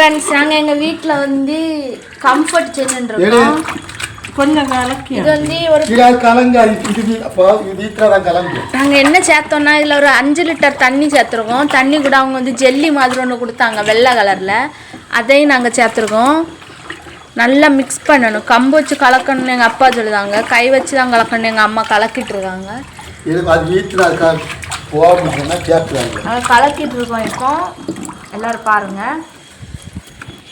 Friends நாங்கள் எங்கள் வீட்டில் வந்து கம்ஃபர்ட் சென்னுருக்கோம். கொஞ்சம் கலக்கி இது வந்து ஒரு நாங்கள் என்ன சேர்த்தோம்னா இதில் ஒரு 5 லிட்டர் தண்ணி சேர்த்துருக்கோம். தண்ணி கூட அவங்க வந்து ஜெல்லி மாதிரி ஒன்று கொடுத்தாங்க வெள்ளை கலரில், அதையும் நாங்கள் சேர்த்துருக்கோம். நல்லா மிக்ஸ் பண்ணணும். கம்பு வச்சு கலக்கணும்னு எங்கள் அப்பா சொல்லுதாங்க, கை வச்சு தான் கலக்கணும் எங்கள் அம்மா கலக்கிட்டு இருக்காங்க. கலக்கிட்டு இருக்கோம் இப்போ. எல்லோரும் பாருங்கள்,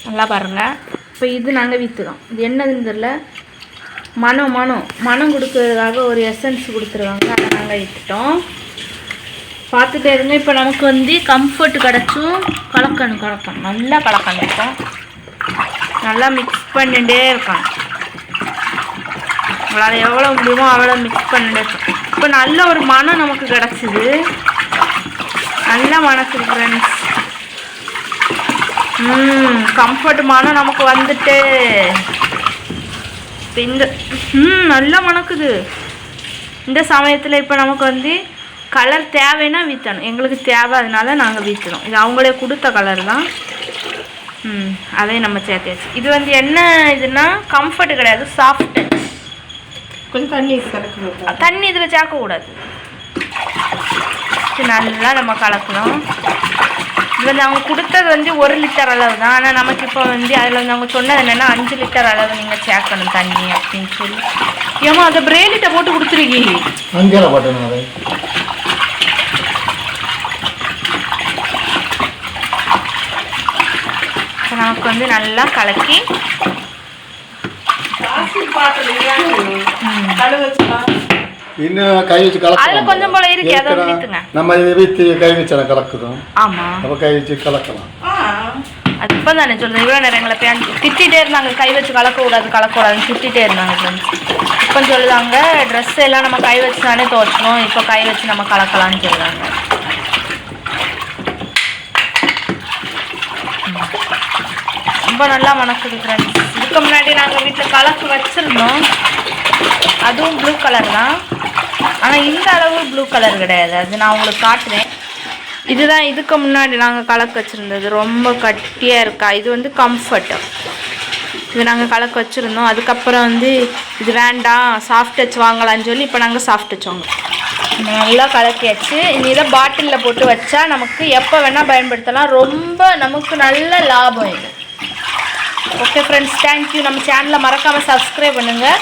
நல்லா பாருங்கள். இப்போ இது நாங்கள் வீற்றுறோம். இது என்னதுன்னு தெரியல, மனம் கொடுக்கறதுக்காக ஒரு எசன்ஸ் கொடுத்துருவாங்க, அதை நாங்கள் விட்டுட்டோம். பார்த்துட்டே இருங்க. இப்போ நமக்கு வந்து கம்ஃபர்ட் கிடச்சும் கலக்கணும் நல்லா கலக்கணும். இப்போ நல்லா மிக்ஸ் பண்ணிகிட்டே இருக்காங்க. உங்களால் எவ்வளோ முடியுமோ அவ்வளோ மிக்ஸ் பண்ணிட்டே இருக்கோம். இப்போ நல்ல ஒரு மனம் நமக்கு கிடச்சிது, நல்லா மணக்குது ஃப்ரெண்ட்ஸ். கம்ஃபர்ட் மனம் நமக்கு வந்துட்டு இந்த நல்லா மணக்குது. இந்த சமயத்தில் இப்போ நமக்கு வந்து கலர் தேவைன்னா வீற்றணும். எங்களுக்கு தேவை, அதனால நாங்கள் வீற்றுறோம். இது அவங்களே கொடுத்த கலர் தான். அதையும் நம்ம சேர்த்தாச்சு. இது வந்து என்ன இதுன்னா கம்ஃபர்ட் கிடையாது, சாஃப்ட் டச். கொஞ்சம் தண்ணி கலக்கணும். தண்ணி இதில் சேர்க்கக்கூடாது. நல்லா நம்ம கலக்கணும். இது வந்து அவங்க கொடுத்தது வந்து 1 லிட்டர் அளவு தான். ஆனால் நமக்கு இப்போ வந்து அதில் வந்து அவங்க சொன்னது என்னென்னா 5 லிட்டர் அளவு நீங்கள் சேர்க்கணும் தண்ணி அப்படின்னு சொல்லி. ஏமா அதை பிரேலிட்ட போட்டு கொடுத்துருக்கீங்க. நமக்கு வந்து நல்லா கலக்கி இன்னும் கை வச்சு கலக்கலாம். அதுல கொஞ்சம் போல இருக்கு, அதை ஊத்துங்க. நம்ம இதை வீட்டு கை வச்சு கலக்குறோம். ஆமா, அப்ப கை வச்சு கலக்கலாம். அது இப்போ தானே சொல்றேன். இவ்வளோ நேரம் எங்களை திட்டிகிட்டே இருந்தாங்க, கை வச்சு கலக்கக்கூடாதுன்னு திட்டிகிட்டே இருந்தாங்க ஃப்ரெண்ட்ஸ். இப்போ சொல்லுதாங்க ட்ரெஸ் எல்லாம் நம்ம கை வச்சு தானே துவைச்சணும், இப்போ கை வச்சு நம்ம கலக்கலாம்னு சொல்லுவாங்க. ரொம்ப நல்லா மணக்குது ஃப்ரெண்ட்ஸ். இதுக்கு முன்னாடி நாங்கள் வீட்டில் கலக்கு வச்சுருந்தோம், அதுவும் ப்ளூ கலர் தான். ஆனால் இந்த அளவு ப்ளூ கலர் கிடையாது, அது நான் உங்களுக்கு காட்டுறேன். இதுதான் இதுக்கு முன்னாடி நாங்கள் கலக்க வச்சுருந்தது, ரொம்ப கட்டியாக இருக்கா. இது வந்து கம்ஃபர்ட், இது நாங்கள் கலக்க வச்சுருந்தோம். அதுக்கப்புறம் வந்து இது வேண்டாம் சாஃப்ட் டச் வாங்கலான்னு சொல்லி இப்போ நாங்கள் சாஃப்ட் டச் வாங்கலாம். நல்லா கலக்கியாச்சு. இதை பாட்டிலில் போட்டு வச்சா நமக்கு எப்போ வேணால் பயன்படுத்தலாம். ரொம்ப நமக்கு நல்ல லாபம் இது. Okay friends, thank you. நம்ம சேனலை மறக்காமல் சப்ஸ்கிரைப் பண்ணுங்கள்.